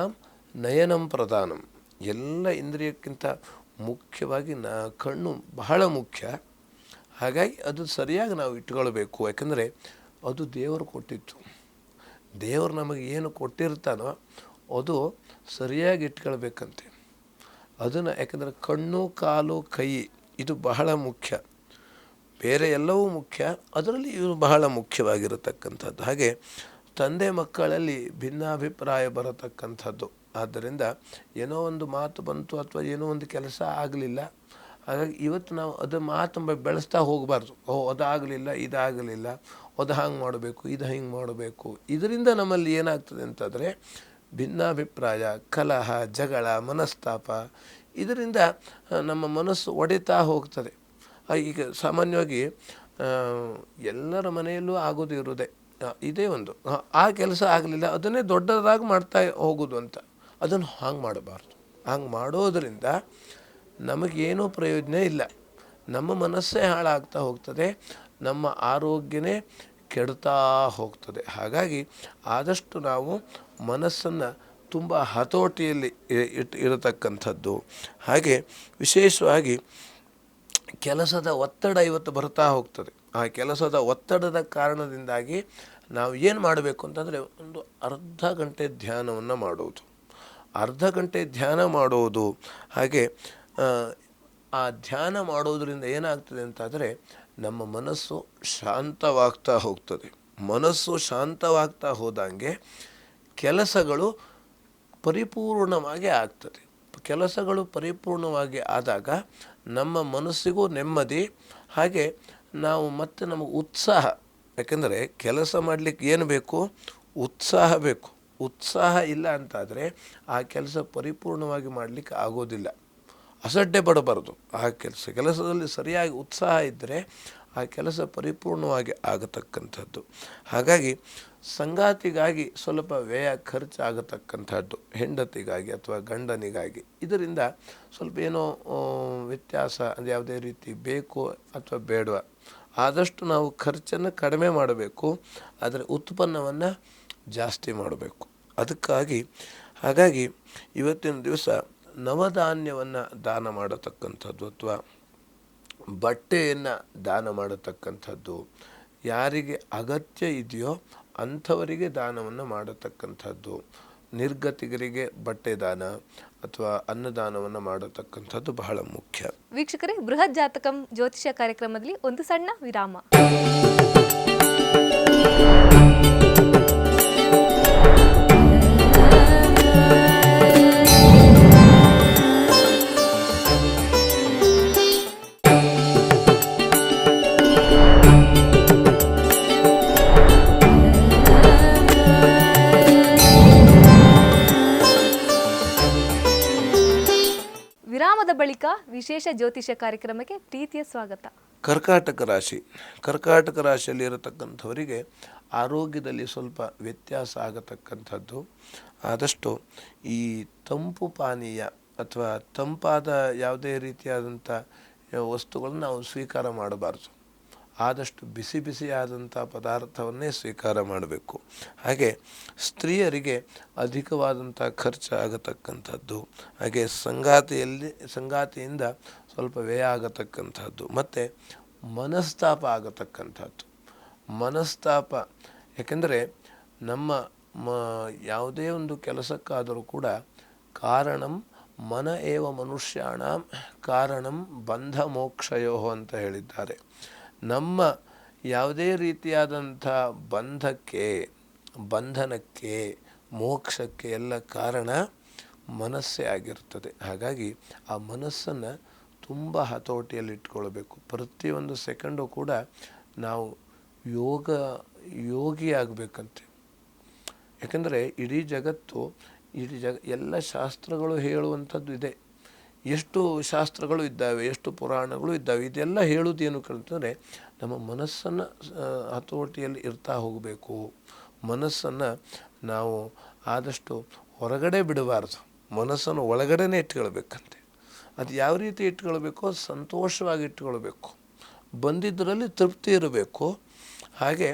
Speaker 2: ನಯನಂ ಪ್ರಧಾನಂ, ಎಲ್ಲ ಇಂದ್ರಿಯಕ್ಕಿಂತ ಮುಖ್ಯವಾಗಿ ಕಣ್ಣು ಬಹಳ ಮುಖ್ಯ. ಹಾಗಾಗಿ ಅದು ಸರಿಯಾಗಿ ನಾವು ಇಟ್ಕೊಳ್ಬೇಕು. ಯಾಕೆಂದರೆ ಅದು ದೇವರು ಕೊಟ್ಟಿತ್ತು. ದೇವರು ನಮಗೆ ಏನು ಕೊಟ್ಟಿರ್ತಾನೋ ಅದು ಸರಿಯಾಗಿ ಇಟ್ಕೊಳ್ಬೇಕಂತೆ ಅದನ್ನು. ಯಾಕೆಂದರೆ ಕಣ್ಣು, ಕಾಲು, ಕೈ ಇದು ಬಹಳ ಮುಖ್ಯ. ಬೇರೆ ಎಲ್ಲವೂ ಮುಖ್ಯ, ಅದರಲ್ಲಿ ಇದು ಬಹಳ ಮುಖ್ಯವಾಗಿರತಕ್ಕಂಥದ್ದು. ಹಾಗೆ ತಂದೆ ಮಕ್ಕಳಲ್ಲಿ ಭಿನ್ನಾಭಿಪ್ರಾಯ ಬರತಕ್ಕಂಥದ್ದು. ಆದ್ದರಿಂದ ಏನೋ ಒಂದು ಮಾತು ಬಂತು ಅಥವಾ ಏನೋ ಒಂದು ಕೆಲಸ ಆಗಲಿಲ್ಲ, ಹಾಗಾಗಿ ಇವತ್ತು ನಾವು ಅದು ಮಾತು ಬೆಳೆಸ್ತಾ ಹೋಗಬಾರ್ದು. ಅದಾಗಲಿಲ್ಲ, ಇದಾಗಲಿಲ್ಲ, ಅದು ಹಾಗೆ ಮಾಡಬೇಕು, ಇದು ಹಿಂಗೆ ಮಾಡಬೇಕು. ಇದರಿಂದ ನಮ್ಮಲ್ಲಿ ಏನಾಗ್ತದೆ ಅಂತಂದರೆ ಭಿನ್ನಾಭಿಪ್ರಾಯ, ಕಲಹ, ಜಗಳ, ಮನಸ್ತಾಪ, ಇದರಿಂದ ನಮ್ಮ ಮನಸ್ಸು ಒಡೆತಾ ಹೋಗ್ತದೆ. ಈಗ ಸಾಮಾನ್ಯವಾಗಿ ಎಲ್ಲರ ಮನೆಯಲ್ಲೂ ಆಗೋದು ಇರೋದೇ ಇದೇ ಒಂದು. ಆ ಕೆಲಸ ಆಗಲಿಲ್ಲ, ಅದನ್ನೇ ದೊಡ್ಡದಾಗಿ ಮಾಡ್ತಾ ಹೋಗೋದು ಅಂತ. ಅದನ್ನು ಹಾಗೆ ಮಾಡಬಾರ್ದು. ಹಂಗೆ ಮಾಡೋದರಿಂದ ನಮಗೇನೂ ಪ್ರಯೋಜನ ಇಲ್ಲ. ನಮ್ಮ ಮನಸ್ಸೇ ಹಾಳಾಗ್ತಾ ಹೋಗ್ತದೆ, ನಮ್ಮ ಆರೋಗ್ಯನೇ ಕೆಡ್ತಾ ಹೋಗ್ತದೆ. ಹಾಗಾಗಿ ಆದಷ್ಟು ನಾವು ಮನಸ್ಸನ್ನು ತುಂಬ ಹತೋಟಿಯಲ್ಲಿ ಇರತಕ್ಕಂಥದ್ದು. ಹಾಗೆ ವಿಶೇಷವಾಗಿ ಕೆಲಸದ ಒತ್ತಡ ಇವತ್ತು ಬರ್ತಾ ಹೋಗ್ತದೆ. ಆ ಕೆಲಸದ ಒತ್ತಡದ ಕಾರಣದಿಂದಾಗಿ ನಾವು ಏನು ಮಾಡಬೇಕು ಅಂತಂದರೆ, ಒಂದು ಅರ್ಧ ಗಂಟೆ ಧ್ಯಾನವನ್ನು ಮಾಡುವುದು. ಅರ್ಧ ಗಂಟೆ ಧ್ಯಾನ ಮಾಡುವುದು. ಹಾಗೆ ಆ ಧ್ಯಾನ ಮಾಡೋದರಿಂದ ಏನಾಗ್ತದೆ ಅಂತಂದರೆ, ನಮ್ಮ ಮನಸ್ಸು ಶಾಂತವಾಗ್ತಾ ಹೋಗ್ತದೆ. ಮನಸ್ಸು ಶಾಂತವಾಗ್ತಾ ಹೋದಂಗೆ ಕೆಲಸಗಳು ಪರಿಪೂರ್ಣವಾಗಿ ಆಗ್ತದೆ. ಕೆಲಸಗಳು ಪರಿಪೂರ್ಣವಾಗಿ ಆದಾಗ ನಮ್ಮ ಮನಸ್ಸಿಗೂ ನೆಮ್ಮದಿ, ಹಾಗೆ ನಾವು ಮತ್ತೆ ನಮಗೆ ಉತ್ಸಾಹ. ಯಾಕೆಂದರೆ ಕೆಲಸ ಮಾಡಲಿಕ್ಕೆ ಏನು ಬೇಕು? ಉತ್ಸಾಹ ಬೇಕು. ಉತ್ಸಾಹ ಇಲ್ಲ ಅಂತಾದರೆ ಆ ಕೆಲಸ ಪರಿಪೂರ್ಣವಾಗಿ ಮಾಡಲಿಕ್ಕೆ ಆಗೋದಿಲ್ಲ. ಅಸಡ್ಡೆ ಪಡಬಾರ್ದು. ಆ ಕೆಲಸದಲ್ಲಿ ಸರಿಯಾಗಿ ಉತ್ಸಾಹ ಇದ್ದರೆ ಆ ಕೆಲಸ ಪರಿಪೂರ್ಣವಾಗಿ ಆಗತಕ್ಕಂಥದ್ದು. ಹಾಗಾಗಿ ಸಂಗಾತಿಗಾಗಿ ಸ್ವಲ್ಪ ವ್ಯಯ ಖರ್ಚಾಗತಕ್ಕಂಥದ್ದು, ಹೆಂಡತಿಗಾಗಿ ಅಥವಾ ಗಂಡನಿಗಾಗಿ. ಇದರಿಂದ ಸ್ವಲ್ಪ ಏನೋ ವ್ಯತ್ಯಾಸ, ಅದು ಯಾವುದೇ ರೀತಿ ಬೇಕು ಅಥವಾ ಬೇಡವ, ಆದಷ್ಟು ನಾವು ಖರ್ಚನ್ನು ಕಡಿಮೆ ಮಾಡಬೇಕು, ಆದರೆ ಉತ್ಪನ್ನವನ್ನು ಜಾಸ್ತಿ ಮಾಡಬೇಕು. ಹಾಗಾಗಿ ಇವತ್ತಿನ ದಿವಸ ನವಧಾನ್ಯವನ್ನು ದಾನ ಮಾಡತಕ್ಕಂಥದ್ದು ಅಥವಾ ಬಟ್ಟೆಯನ್ನು ದಾನ ಮಾಡತಕ್ಕಂಥದ್ದು, ಯಾರಿಗೆ ಅಗತ್ಯ ಇದೆಯೋ ಅಂಥವರಿಗೆ ದಾನವನ್ನು ಮಾಡತಕ್ಕಂಥದ್ದು, ನಿರ್ಗತಿಗರಿಗೆ ಬಟ್ಟೆ ದಾನ ಅಥವಾ ಅನ್ನದಾನವನ್ನು ಮಾಡತಕ್ಕಂಥದ್ದು ಬಹಳ ಮುಖ್ಯ.
Speaker 1: ವೀಕ್ಷಕರೇ, ಬೃಹತ್ ಜಾತಕಂ ಜ್ಯೋತಿಷ್ಯ ಕಾರ್ಯಕ್ರಮದಲ್ಲಿ ಒಂದು ಸಣ್ಣ ವಿರಾಮ. ವಿರಾಮದ ಬಳಿಕ ವಿಶೇಷ ಜ್ಯೋತಿಷ್ಯ ಕಾರ್ಯಕ್ರಮಕ್ಕೆ ಪ್ರೀತಿಯ ಸ್ವಾಗತ.
Speaker 2: ಕರ್ಕಾಟಕ ರಾಶಿ. ಕರ್ಕಾಟಕ ರಾಶಿಯಲ್ಲಿ ಇರತಕ್ಕಂಥವರಿಗೆ ಆರೋಗ್ಯದಲ್ಲಿ ಸ್ವಲ್ಪ ವ್ಯತ್ಯಾಸ ಆಗತಕ್ಕಂಥದ್ದು. ಆದಷ್ಟು ಈ ತಂಪು ಪಾನೀಯ ಅಥವಾ ತಂಪಾದ ಯಾವುದೇ ರೀತಿಯಾದಂಥ ವಸ್ತುಗಳನ್ನು ನಾವು ಸ್ವೀಕಾರ ಮಾಡಬಾರ್ದು. ಆದಷ್ಟು ಬಿಸಿ ಬಿಸಿಯಾದಂಥ ಪದಾರ್ಥವನ್ನೇ ಸ್ವೀಕಾರ ಮಾಡಬೇಕು. ಹಾಗೆ ಸ್ತ್ರೀಯರಿಗೆ ಅಧಿಕವಾದಂಥ ಖರ್ಚು ಆಗತಕ್ಕಂಥದ್ದು, ಹಾಗೆ ಸಂಗಾತಿಯಿಂದ ಸ್ವಲ್ಪ ವ್ಯಯ ಆಗತಕ್ಕಂಥದ್ದು, ಮತ್ತು ಮನಸ್ತಾಪ ಆಗತಕ್ಕಂಥದ್ದು. ಮನಸ್ತಾಪ ಯಾಕೆಂದರೆ ನಮ್ಮ ಯಾವುದೇ ಒಂದು ಕೆಲಸಕ್ಕಾದರೂ ಕೂಡ ಕಾರಣಂ ಮನ ಏವ ಮನುಷ್ಯಾಣಂ ಕಾರಣಂ ಬಂಧ ಮೋಕ್ಷಯೋ ಅಂತ ಹೇಳಿದ್ದಾರೆ. ನಮ್ಮ ಯಾವುದೇ ರೀತಿಯಾದಂಥ ಬಂಧನಕ್ಕೆ ಮೋಕ್ಷಕ್ಕೆ ಎಲ್ಲ ಕಾರಣ ಮನಸ್ಸೇ ಆಗಿರ್ತದೆ. ಹಾಗಾಗಿ ಆ ಮನಸ್ಸನ್ನು ತುಂಬ ಹತೋಟಿಯಲ್ಲಿ ಇಟ್ಕೊಳ್ಬೇಕು. ಪ್ರತಿಯೊಂದು ಸೆಕೆಂಡು ಕೂಡ ನಾವು ಯೋಗಿಯಾಗಬೇಕಂತೆ. ಯಾಕೆಂದರೆ ಇಡೀ ಜಗತ್ತು ಎಲ್ಲ ಶಾಸ್ತ್ರಗಳು ಹೇಳುವಂಥದ್ದು ಇದೆ. ಎಷ್ಟು ಶಾಸ್ತ್ರಗಳು ಇದ್ದಾವೆ, ಎಷ್ಟು ಪುರಾಣಗಳು ಇದ್ದಾವೆ. ಇದೆಲ್ಲ ಹೇಳೋದೇನು ಅಂತಂದರೆ ನಮ್ಮ ಮನಸ್ಸನ್ನು ಹತೋಟಿಯಲ್ಲಿ ಇರ್ತಾ ಹೋಗಬೇಕು. ಮನಸ್ಸನ್ನು ನಾವು ಆದಷ್ಟು ಹೊರಗಡೆ ಬಿಡಬಾರ್ದು, ಮನಸ್ಸನ್ನು ಒಳಗಡೆನೇ ಇಟ್ಕೊಳ್ಬೇಕಂತೆ. ಅದು ಯಾವ ರೀತಿ ಇಟ್ಕೊಳ್ಬೇಕು? ಸಂತೋಷವಾಗಿ ಇಟ್ಕೊಳ್ಬೇಕು, ಬಂದಿದ್ದರಲ್ಲಿ ತೃಪ್ತಿ ಇರಬೇಕು. ಹಾಗೆ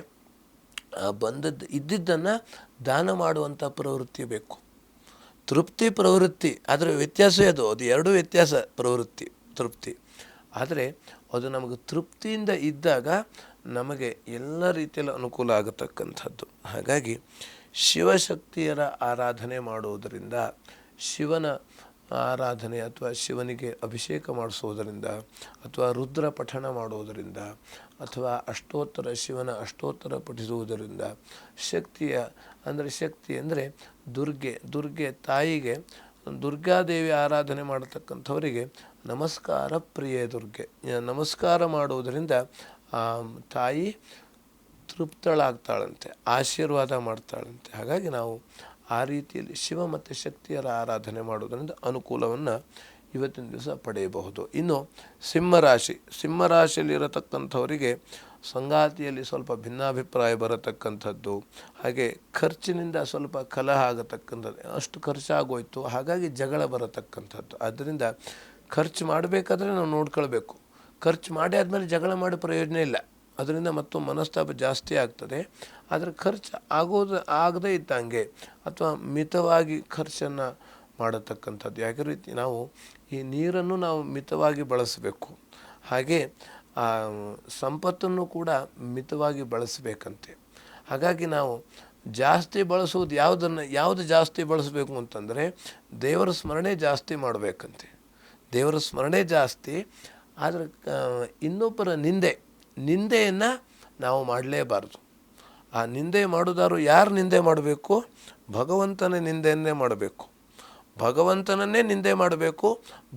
Speaker 2: ಇದ್ದಿದ್ದನ್ನು ದಾನ ಮಾಡುವಂಥ ಪ್ರವೃತ್ತಿ ಬೇಕು. ತೃಪ್ತಿ ಪ್ರವೃತ್ತಿ ಅದರ ವ್ಯತ್ಯಾಸ ಅದು ಎರಡೂ ವ್ಯತ್ಯಾಸ. ಪ್ರವೃತ್ತಿ ತೃಪ್ತಿ. ಆದರೆ ಅದು ನಮಗೆ ತೃಪ್ತಿಯಿಂದ ಇದ್ದಾಗ ನಮಗೆ ಎಲ್ಲ ರೀತಿಯಲ್ಲಿ ಅನುಕೂಲ ಆಗತಕ್ಕಂಥದ್ದು. ಹಾಗಾಗಿ ಶಿವಶಕ್ತಿಯರ ಆರಾಧನೆ ಮಾಡುವುದರಿಂದ, ಶಿವನ ಆರಾಧನೆ ಅಥವಾ ಶಿವನಿಗೆ ಅಭಿಷೇಕ ಮಾಡಿಸೋದರಿಂದ, ಅಥವಾ ರುದ್ರ ಪಠಣ ಮಾಡುವುದರಿಂದ, ಅಥವಾ ಶಿವನ ಅಷ್ಟೋತ್ತರ ಪಠಿಸುವುದರಿಂದ, ಶಕ್ತಿ ಅಂದರೆ ದುರ್ಗೆ ತಾಯಿಗೆ, ದುರ್ಗಾದೇವಿ ಆರಾಧನೆ ಮಾಡತಕ್ಕಂಥವರಿಗೆ ನಮಸ್ಕಾರ ಪ್ರಿಯೆ ದುರ್ಗೆ, ನಮಸ್ಕಾರ ಮಾಡುವುದರಿಂದ ತಾಯಿ ತೃಪ್ತಳಾಗ್ತಾಳಂತೆ, ಆಶೀರ್ವಾದ ಮಾಡ್ತಾಳಂತೆ. ಹಾಗಾಗಿ ನಾವು ಆ ರೀತಿಯಲ್ಲಿ ಶಿವ ಮತ್ತು ಶಕ್ತಿಯರ ಆರಾಧನೆ ಮಾಡುವುದರಿಂದ ಅನುಕೂಲವನ್ನು ಇವತ್ತಿನ ದಿವಸ ಪಡೆಯಬಹುದು. ಇನ್ನು ಸಿಂಹರಾಶಿಯಲ್ಲಿರತಕ್ಕಂಥವರಿಗೆ ಸಂಗಾತಿಯಲ್ಲಿ ಸ್ವಲ್ಪ ಭಿನ್ನಾಭಿಪ್ರಾಯ ಬರತಕ್ಕಂಥದ್ದು, ಹಾಗೆ ಖರ್ಚಿನಿಂದ ಸ್ವಲ್ಪ ಕಲಹ ಆಗತಕ್ಕಂಥದ್ದು. ಅಷ್ಟು ಖರ್ಚಾಗೋಯ್ತು, ಹಾಗಾಗಿ ಜಗಳ ಬರತಕ್ಕಂಥದ್ದು. ಆದ್ದರಿಂದ ಖರ್ಚು ಮಾಡಬೇಕಾದ್ರೆ ನಾವು ನೋಡ್ಕೊಳ್ಬೇಕು. ಖರ್ಚು ಮಾಡಿ ಆದಮೇಲೆ ಜಗಳ ಮಾಡೋ ಪ್ರಯೋಜನ ಇಲ್ಲ. ಅದರಿಂದ ಮತ್ತು ಮನಸ್ತಾಪ ಜಾಸ್ತಿ ಆಗ್ತದೆ. ಆದರೆ ಖರ್ಚು ಆಗದೇ ಇದ್ದಂಗೆ ಅಥವಾ ಮಿತವಾಗಿ ಖರ್ಚನ್ನು ಮಾಡತಕ್ಕಂಥದ್ದು. ಯಾಕೆ ರೀತಿ ನಾವು ಈ ನೀರನ್ನು ನಾವು ಮಿತವಾಗಿ ಬಳಸಬೇಕು. ಹಾಗೆ ಸಂಪತ್ತನ್ನು ಕೂಡ ಮಿತವಾಗಿ ಬಳಸಬೇಕಂತೆ. ಹಾಗಾಗಿ ನಾವು ಜಾಸ್ತಿ ಬಳಸುವುದು ಯಾವುದು ಜಾಸ್ತಿ ಬಳಸಬೇಕು ಅಂತಂದರೆ ದೇವರ ಸ್ಮರಣೆ ಜಾಸ್ತಿ ಮಾಡಬೇಕಂತೆ. ದೇವರ ಸ್ಮರಣೆ ಜಾಸ್ತಿ. ಆದರೆ ಇನ್ನೊಬ್ಬರ ನಿಂದೆಯನ್ನು ನಾವು ಮಾಡಲೇಬಾರ್ದು. ಆ ನಿಂದೆ ಮಾಡೋದಾದ್ರು ಯಾರು ನಿಂದೆ ಮಾಡಬೇಕು? ಭಗವಂತನ ನಿಂದೆಯನ್ನೇ ಮಾಡಬೇಕು. ಭಗವಂತನನ್ನೇ ನಿಂದೆ ಮಾಡಬೇಕು,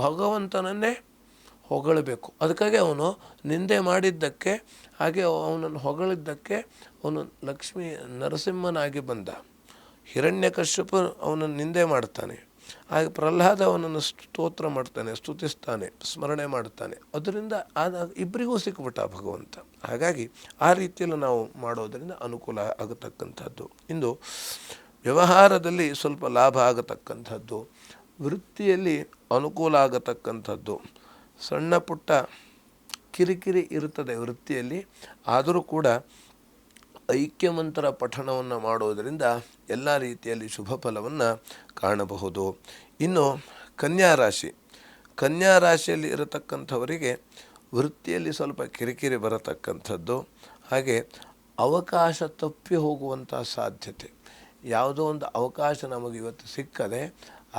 Speaker 2: ಭಗವಂತನನ್ನೇ ಹೊಗಳಬೇಕು. ಅದಕ್ಕಾಗಿ ಅವನು ನಿಂದೆ ಮಾಡಿದ್ದಕ್ಕೆ, ಹಾಗೆ ಅವನನ್ನು ಹೊಗಳಿದ್ದಕ್ಕೆ ಅವನು ಲಕ್ಷ್ಮೀ ನರಸಿಂಹನಾಗಿ ಬಂದ. ಹಿರಣ್ಯಕಶ್ಯಪ ಅವನನ್ನು ನಿಂದೆ ಮಾಡ್ತಾನೆ, ಹಾಗೆ ಪ್ರಹ್ಲಾದ ಅವನನ್ನು ಸ್ತೋತ್ರ ಮಾಡ್ತಾನೆ, ಸ್ತುತಿಸ್ತಾನೆ, ಸ್ಮರಣೆ ಮಾಡ್ತಾನೆ. ಅದರಿಂದ ಇಬ್ಬರಿಗೂ ಸಿಕ್ಬಿಟ್ಟ ಭಗವಂತ. ಹಾಗಾಗಿ ಆ ರೀತಿಯಲ್ಲಿ ನಾವು ಮಾಡೋದರಿಂದ ಅನುಕೂಲ ಆಗತಕ್ಕಂಥದ್ದು. ಇಂದು ವ್ಯವಹಾರದಲ್ಲಿ ಸ್ವಲ್ಪ ಲಾಭ ಆಗತಕ್ಕಂಥದ್ದು, ವೃತ್ತಿಯಲ್ಲಿ ಅನುಕೂಲ ಆಗತಕ್ಕಂಥದ್ದು. ಸಣ್ಣ ಪುಟ್ಟ ಕಿರಿಕಿರಿ ಇರುತ್ತದೆ ವೃತ್ತಿಯಲ್ಲಿ, ಆದರೂ ಕೂಡ ಐಕ್ಯಮಂತ್ರ ಪಠಣವನ್ನು ಮಾಡೋದರಿಂದ ಎಲ್ಲ ರೀತಿಯಲ್ಲಿ ಶುಭ ಫಲವನ್ನು ಕಾಣಬಹುದು. ಇನ್ನು ಕನ್ಯಾ ರಾಶಿಯಲ್ಲಿ ಇರತಕ್ಕಂಥವರಿಗೆ ವೃತ್ತಿಯಲ್ಲಿ ಸ್ವಲ್ಪ ಕಿರಿಕಿರಿ ಬರತಕ್ಕಂಥದ್ದು, ಹಾಗೆ ಅವಕಾಶ ತಪ್ಪಿ ಹೋಗುವಂಥ ಸಾಧ್ಯತೆ. ಯಾವುದೋ ಒಂದು ಅವಕಾಶ ನಮಗೆ ಇವತ್ತು ಸಿಕ್ಕದೆ,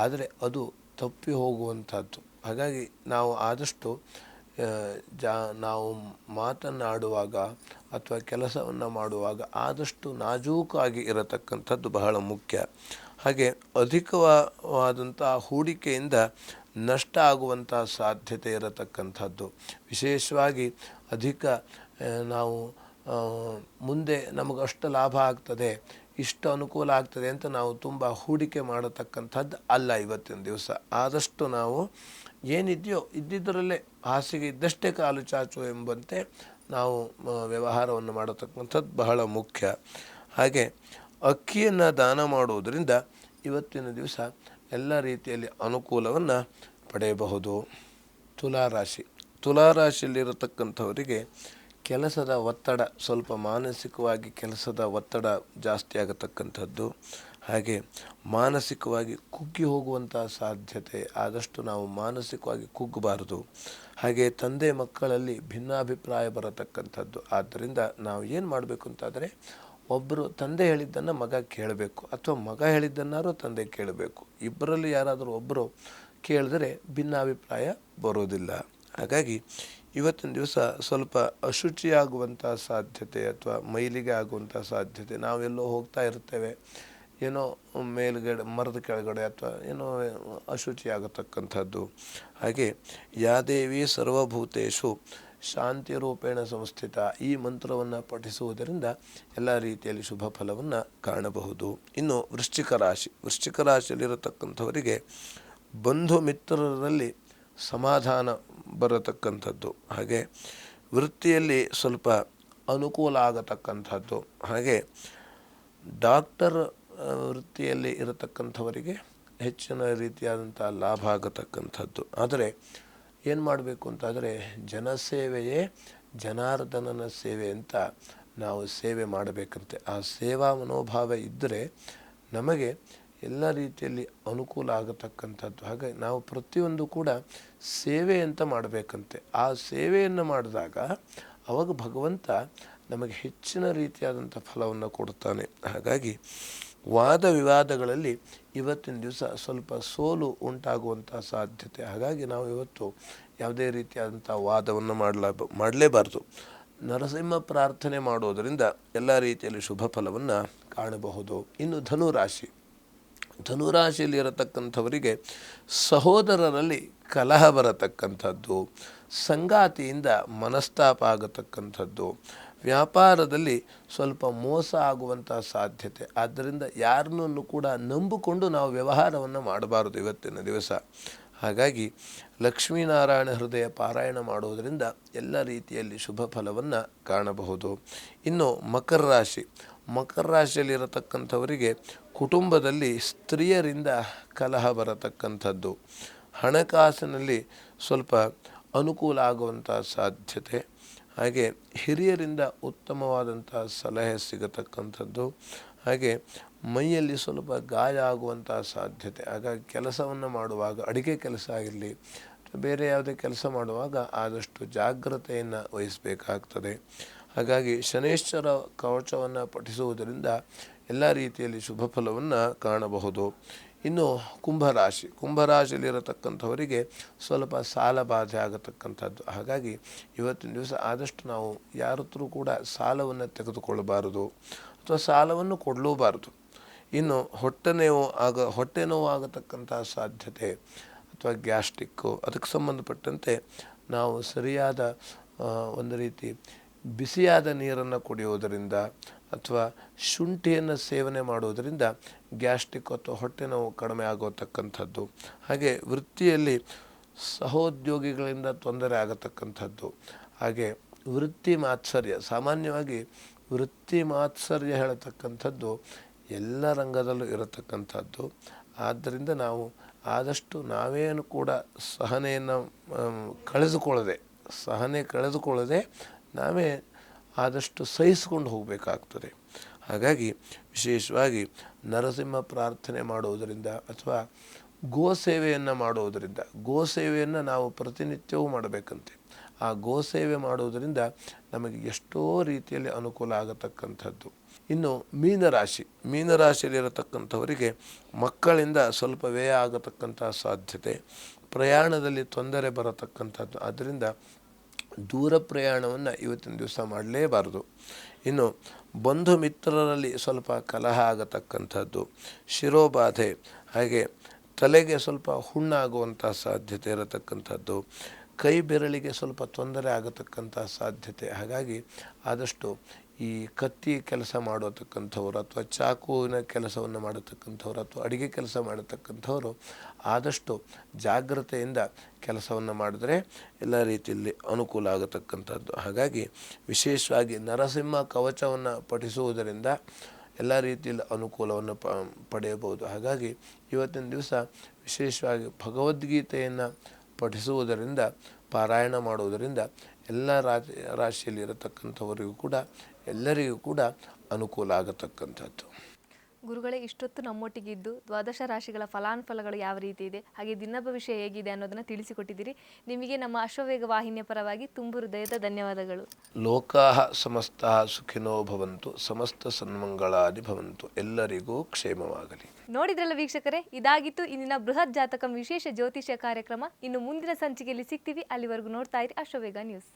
Speaker 2: ಆದರೆ ಅದು ತಪ್ಪಿ ಹೋಗುವಂಥದ್ದು. ಹಾಗಾಗಿ ನಾವು ಆದಷ್ಟು ನಾವು ಮಾತನಾಡುವಾಗ ಅಥವಾ ಕೆಲಸವನ್ನು ಮಾಡುವಾಗ ಆದಷ್ಟು ನಾಜೂಕಾಗಿ ಇರತಕ್ಕಂಥದ್ದು ಬಹಳ ಮುಖ್ಯ. ಹಾಗೆ ಅಧಿಕವಾದಂಥ ಹೂಡಿಕೆಯಿಂದ ನಷ್ಟ ಆಗುವಂಥ ಸಾಧ್ಯತೆ ಇರತಕ್ಕಂಥದ್ದು. ವಿಶೇಷವಾಗಿ ನಾವು ಮುಂದೆ ನಮಗಷ್ಟು ಲಾಭ ಆಗ್ತದೆ, ಇಷ್ಟು ಅನುಕೂಲ ಆಗ್ತದೆ ಅಂತ ನಾವು ತುಂಬ ಹೂಡಿಕೆ ಮಾಡತಕ್ಕಂಥದ್ದು ಅಲ್ಲ ಇವತ್ತಿನ ದಿವಸ. ಆದಷ್ಟು ನಾವು ಏನಿದೆಯೋ ಇದ್ದಿದ್ದರಲ್ಲೇ ಹಾಸಿಗೆ ಇದ್ದಷ್ಟೇ ಕಾಲು ಚಾಚು ಎಂಬಂತೆ ನಾವು ವ್ಯವಹಾರವನ್ನು ಮಾಡತಕ್ಕಂಥದ್ದು ಬಹಳ ಮುಖ್ಯ. ಹಾಗೆ ಅಕ್ಕಿಯನ್ನು ದಾನ ಮಾಡುವುದರಿಂದ ಇವತ್ತಿನ ದಿವಸ ಎಲ್ಲ ರೀತಿಯಲ್ಲಿ ಅನುಕೂಲವನ್ನು ಪಡೆಯಬಹುದು. ತುಲಾರಾಶಿ. ತುಲಾರಾಶಿಯಲ್ಲಿರತಕ್ಕಂಥವರಿಗೆ ಕೆಲಸದ ಒತ್ತಡ, ಸ್ವಲ್ಪ ಮಾನಸಿಕವಾಗಿ ಕೆಲಸದ ಒತ್ತಡ ಜಾಸ್ತಿ ಆಗತಕ್ಕಂಥದ್ದು, ಹಾಗೆ ಮಾನಸಿಕವಾಗಿ ಕುಗ್ಗಿ ಹೋಗುವಂಥ ಸಾಧ್ಯತೆ. ಆದಷ್ಟು ನಾವು ಮಾನಸಿಕವಾಗಿ ಕುಗ್ಗಬಾರದು. ಹಾಗೆ ತಂದೆ ಮಕ್ಕಳಲ್ಲಿ ಭಿನ್ನಾಭಿಪ್ರಾಯ ಬರತಕ್ಕಂಥದ್ದು. ಆದ್ದರಿಂದ ನಾವು ಏನು ಮಾಡಬೇಕು ಅಂತಾದರೆ, ಒಬ್ಬರು ತಂದೆ ಹೇಳಿದ್ದನ್ನು ಮಗ ಕೇಳಬೇಕು, ಅಥವಾ ಮಗ ಹೇಳಿದ್ದನ್ನಾರು ತಂದೆ ಕೇಳಬೇಕು. ಇಬ್ಬರಲ್ಲಿ ಯಾರಾದರೂ ಒಬ್ಬರು ಕೇಳಿದ್ರೆ ಭಿನ್ನಾಭಿಪ್ರಾಯ ಬರೋದಿಲ್ಲ. ಹಾಗಾಗಿ ಇವತ್ತಿನ ದಿವಸ ಸ್ವಲ್ಪ ಅಶುಚಿಯಾಗುವಂಥ ಸಾಧ್ಯತೆ ಅಥವಾ ಮೈಲಿಗೆ ಆಗುವಂಥ ಸಾಧ್ಯತೆ. ನಾವೆಲ್ಲೋ ಹೋಗ್ತಾ ಇರ್ತೇವೆ, ಏನೋ ಮೇಲುಗಡೆ ಮರದ ಕೆಳಗಡೆ ಅಥವಾ ಏನೋ ಅಶುಚಿ ಆಗತಕ್ಕಂಥದ್ದು. ಹಾಗೆ ಯಾದೇವಿ ಸರ್ವಭೂತೇಷು ಶಾಂತಿ ರೂಪೇಣ ಸಂಸ್ಥಿತ, ಈ ಮಂತ್ರವನ್ನು ಪಠಿಸುವುದರಿಂದ ಎಲ್ಲ ರೀತಿಯಲ್ಲಿ ಶುಭ ಫಲವನ್ನು ಕಾಣಬಹುದು. ಇನ್ನು ವೃಶ್ಚಿಕ ರಾಶಿ. ವೃಶ್ಚಿಕ ರಾಶಿಯಲ್ಲಿರತಕ್ಕಂಥವರಿಗೆ ಬಂಧು ಮಿತ್ರರಲ್ಲಿ ಸಮಾಧಾನ ಬರತಕ್ಕಂಥದ್ದು, ಹಾಗೆ ವೃತ್ತಿಯಲ್ಲಿ ಸ್ವಲ್ಪ ಅನುಕೂಲ ಆಗತಕ್ಕಂಥದ್ದು, ಹಾಗೆ ಡಾಕ್ಟರ್ ವೃತ್ತಿಯಲ್ಲಿ ಇರತಕ್ಕಂಥವರಿಗೆ ಹೆಚ್ಚಿನ ರೀತಿಯಾದಂಥ ಲಾಭ ಆಗತಕ್ಕಂಥದ್ದು. ಆದರೆ ಏನು ಮಾಡಬೇಕು ಅಂತಾದರೆ, ಜನಸೇವೆಯೇ ಜನಾರ್ದನನ ಸೇವೆ ಅಂತ ನಾವು ಸೇವೆ ಮಾಡಬೇಕಂತೆ. ಆ ಸೇವಾ ಮನೋಭಾವ ಇದ್ದರೆ ನಮಗೆ ಎಲ್ಲ ರೀತಿಯಲ್ಲಿ ಅನುಕೂಲ ಆಗತಕ್ಕಂಥದ್ದು. ಹಾಗಾಗಿ ನಾವು ಪ್ರತಿಯೊಂದು ಕೂಡ ಸೇವೆ ಅಂತ ಮಾಡಬೇಕಂತೆ. ಆ ಸೇವೆಯನ್ನು ಮಾಡಿದಾಗ ಅವಾಗ ಭಗವಂತ ನಮಗೆ ಹೆಚ್ಚಿನ ರೀತಿಯಾದಂಥ ಫಲವನ್ನು ಕೊಡ್ತಾನೆ. ಹಾಗಾಗಿ ವಾದ ವಿವಾದಗಳಲ್ಲಿ ಇವತ್ತಿನ ದಿವಸ ಸ್ವಲ್ಪ ಸೋಲು ಉಂಟಾಗುವಂಥ ಸಾಧ್ಯತೆ. ಹಾಗಾಗಿ ನಾವು ಇವತ್ತು ಯಾವುದೇ ರೀತಿಯಾದಂಥ ವಾದವನ್ನು ಮಾಡಲೇಬಾರ್ದು. ನರಸಿಂಹ ಪ್ರಾರ್ಥನೆ ಮಾಡೋದರಿಂದ ಎಲ್ಲ ರೀತಿಯಲ್ಲಿ ಶುಭ ಫಲವನ್ನು ಕಾಣಬಹುದು. ಇನ್ನು ಧನುರಾಶಿ. ಧನುರಾಶಿಯಲ್ಲಿ ಇರತಕ್ಕಂಥವರಿಗೆ ಸಹೋದರರಲ್ಲಿ ಕಲಹ ಬರತಕ್ಕಂಥದ್ದು, ಸಂಗಾತಿಯಿಂದ ಮನಸ್ತಾಪ ಆಗತಕ್ಕಂಥದ್ದು, ವ್ಯಾಪಾರದಲ್ಲಿ ಸ್ವಲ್ಪ ಮೋಸ ಆಗುವಂಥ ಸಾಧ್ಯತೆ. ಆದ್ದರಿಂದ ಯಾರನ್ನೂ ಕೂಡ ನಂಬಿಕೊಂಡು ನಾವು ವ್ಯವಹಾರವನ್ನು ಮಾಡಬಾರದು ಇವತ್ತಿನ ದಿವಸ. ಹಾಗಾಗಿ ಲಕ್ಷ್ಮೀನಾರಾಯಣ ಹೃದಯ ಪಾರಾಯಣ ಮಾಡುವುದರಿಂದ ಎಲ್ಲ ರೀತಿಯಲ್ಲಿ ಶುಭ ಫಲವನ್ನು ಕಾಣಬಹುದು. ಇನ್ನು ಮಕರ ರಾಶಿ. ಮಕರ ರಾಶಿಯಲ್ಲಿರತಕ್ಕಂಥವರಿಗೆ ಕುಟುಂಬದಲ್ಲಿ ಸ್ತ್ರೀಯರಿಂದ ಕಲಹ ಬರತಕ್ಕಂಥದ್ದು, ಹಣಕಾಸಿನಲ್ಲಿ ಸ್ವಲ್ಪ ಅನುಕೂಲ ಆಗುವಂಥ ಸಾಧ್ಯತೆ, ಹಾಗೆ ಹಿರಿಯರಿಂದ ಉತ್ತಮವಾದಂಥ ಸಲಹೆ ಸಿಗತಕ್ಕಂಥದ್ದು, ಹಾಗೆ ಮೈಯಲ್ಲಿ ಸ್ವಲ್ಪ ಗಾಯ ಆಗುವಂಥ ಸಾಧ್ಯತೆ. ಹಾಗಾಗಿ ಕೆಲಸವನ್ನು ಮಾಡುವಾಗ, ಅಡುಗೆ ಕೆಲಸ ಆಗಿರಲಿ ಬೇರೆ ಯಾವುದೇ ಕೆಲಸ ಮಾಡುವಾಗ ಆದಷ್ಟು ಜಾಗ್ರತೆಯನ್ನು ವಹಿಸಬೇಕಾಗ್ತದೆ. ಹಾಗಾಗಿ ಶನೇಶ್ವರ ಕವಚವನ್ನು ಪಠಿಸುವುದರಿಂದ ಎಲ್ಲ ರೀತಿಯಲ್ಲಿ ಶುಭ ಫಲವನ್ನು ಕಾಣಬಹುದು. ಇನ್ನು ಕುಂಭರಾಶಿ. ಕುಂಭರಾಶಿಯಲ್ಲಿರತಕ್ಕಂಥವರಿಗೆ ಸ್ವಲ್ಪ ಸಾಲ ಬಾಧೆ ಆಗತಕ್ಕಂಥದ್ದು. ಹಾಗಾಗಿ ಇವತ್ತಿನ ದಿವಸ ಆದಷ್ಟು ನಾವು ಯಾರ ಹತ್ರ ಕೂಡ ಸಾಲವನ್ನು ತೆಗೆದುಕೊಳ್ಳಬಾರದು ಅಥವಾ ಸಾಲವನ್ನು ಕೊಡಲೂಬಾರದು. ಇನ್ನು ಹೊಟ್ಟೆ ನೋವು ಆಗತಕ್ಕಂಥ ಸಾಧ್ಯತೆ ಅಥವಾ ಗ್ಯಾಸ್ಟ್ರಿಕ್ಕು, ಅದಕ್ಕೆ ಸಂಬಂಧಪಟ್ಟಂತೆ ನಾವು ಸರಿಯಾದ ಒಂದು ರೀತಿ ಬಿಸಿಯಾದ ನೀರನ್ನು ಕುಡಿಯೋದರಿಂದ ಅಥವಾ ಶುಂಠಿಯನ್ನು ಸೇವನೆ ಮಾಡೋದರಿಂದ ಗ್ಯಾಸ್ಟ್ರಿಕ್ ಅಥವಾ ಹೊಟ್ಟೆ ನೋವು ಕಡಿಮೆ ಆಗೋತಕ್ಕಂಥದ್ದು. ಹಾಗೆ ವೃತ್ತಿಯಲ್ಲಿ ಸಹೋದ್ಯೋಗಿಗಳಿಂದ ತೊಂದರೆ ಆಗತಕ್ಕಂಥದ್ದು, ಹಾಗೆ ವೃತ್ತಿ ಮಾತ್ಸರ್ಯ. ಸಾಮಾನ್ಯವಾಗಿ ವೃತ್ತಿ ಮಾತ್ಸರ್ಯ ಹೇಳತಕ್ಕಂಥದ್ದು ಎಲ್ಲ ರಂಗದಲ್ಲೂ ಇರತಕ್ಕಂಥದ್ದು. ಆದ್ದರಿಂದ ನಾವು ಆದಷ್ಟು ನಾವೇನು ಕೂಡ ಸಹನೆ ಕಳೆದುಕೊಳ್ಳದೆ ನಾವೇ ಆದಷ್ಟು ಸಹಿಸ್ಕೊಂಡು ಹೋಗಬೇಕಾಗ್ತದೆ. ಹಾಗಾಗಿ ವಿಶೇಷವಾಗಿ ನರಸಿಂಹ ಪ್ರಾರ್ಥನೆ ಮಾಡುವುದರಿಂದ ಅಥವಾ ಗೋಸೇವೆಯನ್ನು ಮಾಡುವುದರಿಂದ, ಗೋಸೇವೆಯನ್ನು ನಾವು ಪ್ರತಿನಿತ್ಯವೂ ಮಾಡಬೇಕಂತೆ. ಆ ಗೋಸೇವೆ ಮಾಡುವುದರಿಂದ ನಮಗೆ ಎಷ್ಟೋ ರೀತಿಯಲ್ಲಿ ಅನುಕೂಲ ಆಗತಕ್ಕಂಥದ್ದು. ಇನ್ನು ಮೀನರಾಶಿ. ಮೀನರಾಶಿಯಲ್ಲಿರತಕ್ಕಂಥವರಿಗೆ ಮಕ್ಕಳಿಂದ ಸ್ವಲ್ಪ ವ್ಯಯ ಆಗತಕ್ಕಂಥ ಸಾಧ್ಯತೆ, ಪ್ರಯಾಣದಲ್ಲಿ ತೊಂದರೆ ಬರತಕ್ಕಂಥದ್ದು. ಆದ್ದರಿಂದ ದೂರ ಪ್ರಯಾಣವನ್ನು ಇವತ್ತಿನ ದಿವಸ ಮಾಡಲೇಬಾರದು. ಇನ್ನು ಬಂಧು ಮಿತ್ರರಲ್ಲಿ ಸ್ವಲ್ಪ ಕಲಹ ಆಗತಕ್ಕಂಥದ್ದು, ಶಿರೋಬಾಧೆ, ಹಾಗೆ ತಲೆಗೆ ಸ್ವಲ್ಪ ಹುಣ್ಣಾಗುವಂಥ ಸಾಧ್ಯತೆ ಇರತಕ್ಕಂಥದ್ದು, ಕೈ ಬೆರಳಿಗೆ ಸ್ವಲ್ಪ ತೊಂದರೆ ಆಗತಕ್ಕಂಥ ಸಾಧ್ಯತೆ. ಹಾಗಾಗಿ ಆದಷ್ಟು ಈ ಕತ್ತಿ ಕೆಲಸ ಮಾಡತಕ್ಕಂಥವ್ರು ಅಥವಾ ಚಾಕುವಿನ ಕೆಲಸವನ್ನು ಮಾಡತಕ್ಕಂಥವ್ರು ಅಥವಾ ಅಡುಗೆ ಕೆಲಸ ಮಾಡತಕ್ಕಂಥವ್ರು ಆದಷ್ಟು ಜಾಗ್ರತೆಯಿಂದ ಕೆಲಸವನ್ನು ಮಾಡಿದ್ರೆ ಎಲ್ಲ ರೀತಿಯಲ್ಲಿ ಅನುಕೂಲ ಆಗತಕ್ಕಂಥದ್ದು. ಹಾಗಾಗಿ ವಿಶೇಷವಾಗಿ ನರಸಿಂಹ ಕವಚವನ್ನು ಪಠಿಸುವುದರಿಂದ ಎಲ್ಲ ರೀತಿಯಲ್ಲಿ ಅನುಕೂಲವನ್ನು ಪಡೆಯಬಹುದು. ಹಾಗಾಗಿ ಇವತ್ತಿನ ದಿವಸ ವಿಶೇಷವಾಗಿ ಭಗವದ್ಗೀತೆಯನ್ನು ಪಠಿಸುವುದರಿಂದ, ಪಾರಾಯಣ ಮಾಡುವುದರಿಂದ ಎಲ್ಲ ರಾಶಿಯಲ್ಲಿ ಇರತಕ್ಕಂಥವರಿಗೂ ಕೂಡ ಎಲ್ಲರಿಗೂ ಕೂಡ ಅನುಕೂಲ ಆಗತಕ್ಕಂಥದ್ದು.
Speaker 1: ಗುರುಗಳೇ, ಇಷ್ಟೊತ್ತು ನಮ್ಮೊಟ್ಟಿಗಿದ್ದು ದ್ವಾದಶ ರಾಶಿಗಳ ಫಲಾನುಫಲಗಳು ಯಾವ ರೀತಿ ಇದೆ, ಹಾಗೆ ದಿನ ಭವಿಷ್ಯ ಹೇಗಿದೆ ಅನ್ನೋದನ್ನು ತಿಳಿಸಿಕೊಟ್ಟಿದ್ದೀರಿ. ನಿಮಗೆ ನಮ್ಮ ಅಶ್ವವೇಗ ವಾಹಿನಿಯ ಪರವಾಗಿ ತುಂಬು ಹೃದಯದ ಧನ್ಯವಾದಗಳು.
Speaker 2: ಲೋಕಾಃ ಸಮಸ್ತಃ ಸುಖಿನೋ ಭವಂತು, ಸಮಸ್ತ ಸನ್ಮಂಗಳಾದಿ ಭವಂತು. ಎಲ್ಲರಿಗೂ ಕ್ಷೇಮವಾಗಲಿ.
Speaker 1: ನೋಡಿದ್ರಲ್ಲ ವೀಕ್ಷಕರೇ, ಇದಾಗಿತ್ತು ಇಂದಿನ ಬೃಹತ್ ಜಾತಕಂ ವಿಶೇಷ ಜ್ಯೋತಿಷ್ಯ ಕಾರ್ಯಕ್ರಮ. ಇನ್ನು ಮುಂದಿನ ಸಂಚಿಕೆಯಲ್ಲಿ ಸಿಗ್ತೀವಿ. ಅಲ್ಲಿವರೆಗೂ ನೋಡ್ತಾ ಇರಿ ಅಶ್ವವೇಗ ನ್ಯೂಸ್.